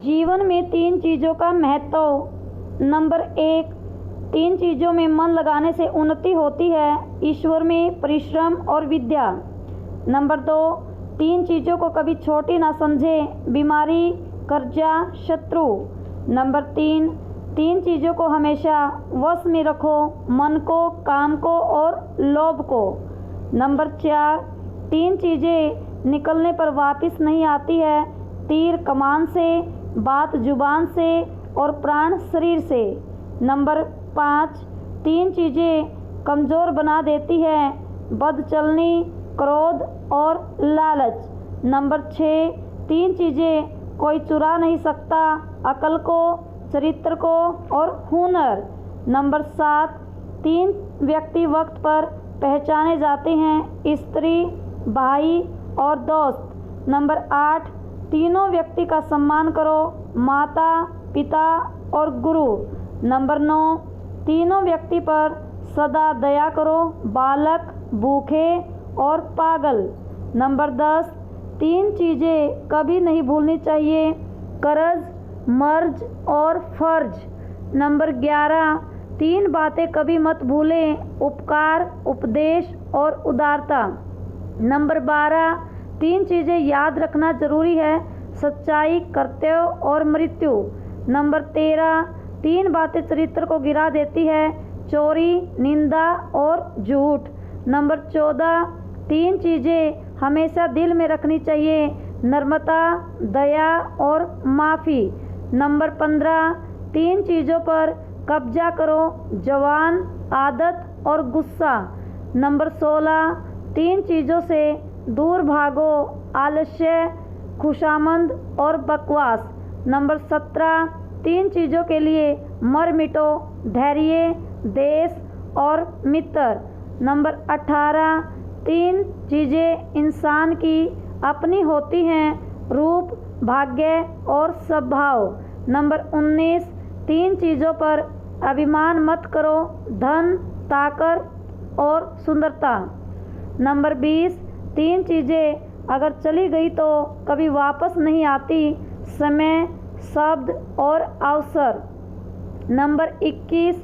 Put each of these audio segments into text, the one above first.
जीवन में 3 चीज़ों का महत्व। नंबर 1, 3 चीज़ों में मन लगाने से उन्नति होती है। ईश्वर में, परिश्रम और विद्या। नंबर 2, 3 चीज़ों को कभी छोटी ना समझें। बीमारी, कर्जा, शत्रु। नंबर 3 चीज़ों को हमेशा वश में रखो। मन को, काम को और लोभ को। नंबर 4, 3 चीज़ें निकलने पर वापस नहीं आती है। तीर कमान से, बात जुबान से और प्राण शरीर से। नंबर 5, 3 चीज़ें कमज़ोर बना देती है। बदचलनी, क्रोध और लालच। नंबर 6, 3 चीज़ें कोई चुरा नहीं सकता। अकल को, चरित्र को और हुनर। नंबर 7, 3 व्यक्ति वक्त पर पहचाने जाते हैं। स्त्री, भाई और दोस्त। नंबर 8, तीनों व्यक्ति का सम्मान करो। माता, पिता और गुरु। नंबर 9, तीनों व्यक्ति पर सदा दया करो। बालक, भूखे और पागल। नंबर 10, 3 चीज़ें कभी नहीं भूलनी चाहिए। कर्ज, मर्ज और फर्ज। नंबर 11, 3 बातें कभी मत भूलें। उपकार, उपदेश और उदारता। नंबर 12, 3 चीज़ें याद रखना जरूरी है। सच्चाई, कर्तव्य और मृत्यु। नंबर 13, 3 बातें चरित्र को गिरा देती है। चोरी, निंदा और झूठ। नंबर 14, 3 चीज़ें हमेशा दिल में रखनी चाहिए। नम्रता, दया और माफ़ी। नंबर 15, 3 चीज़ों पर कब्जा करो। जवान, आदत और गुस्सा। नंबर 16, 3 चीज़ों से दूर भागो। आलस्य, खुशामंद और बकवास। नंबर 17, 3 चीज़ों के लिए मर मिटो। धैर्य, देश और मित्र। नंबर 18, 3 चीज़ें इंसान की अपनी होती हैं। रूप, भाग्य और स्वभाव। नंबर 19, 3 चीज़ों पर अभिमान मत करो। धन, ताकत और सुंदरता। नंबर 20, 3 चीज़ें अगर चली गई तो कभी वापस नहीं आती। समय, शब्द और अवसर। नंबर 21,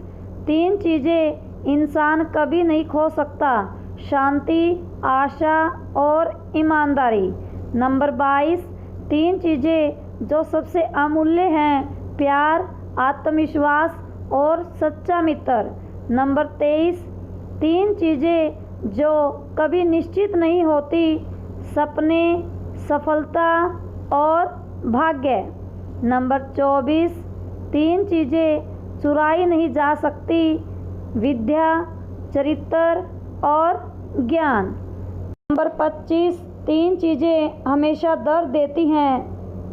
3 चीज़ें इंसान कभी नहीं खो सकता। शांति, आशा और ईमानदारी। नंबर 22, 3 चीज़ें जो सबसे अमूल्य हैं। प्यार, आत्मविश्वास और सच्चा मित्र। नंबर 23, 3 चीज़ें जो कभी निश्चित नहीं होती। सपने, सफलता और भाग्य। नंबर 24, 3 चीज़ें चुराई नहीं जा सकती। विद्या, चरित्र और ज्ञान। नंबर 25, 3 चीज़ें हमेशा दर्द देती हैं।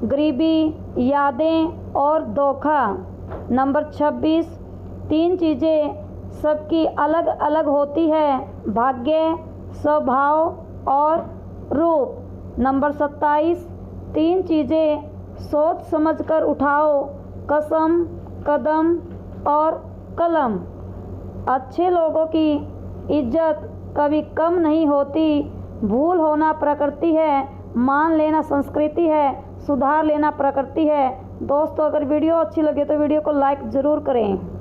गरीबी, यादें और धोखा। नंबर 26, 3 चीज़ें सबकी अलग अलग होती है। भाग्य, स्वभाव और रूप। नंबर 27, 3 चीज़ें सोच समझकर उठाओ। कसम, कदम और कलम। अच्छे लोगों की इज्जत कभी कम नहीं होती। भूल होना प्रकृति है, मान लेना संस्कृति है, सुधार लेना प्रकृति है। दोस्तों, अगर वीडियो अच्छी लगे तो वीडियो को लाइक ज़रूर करें।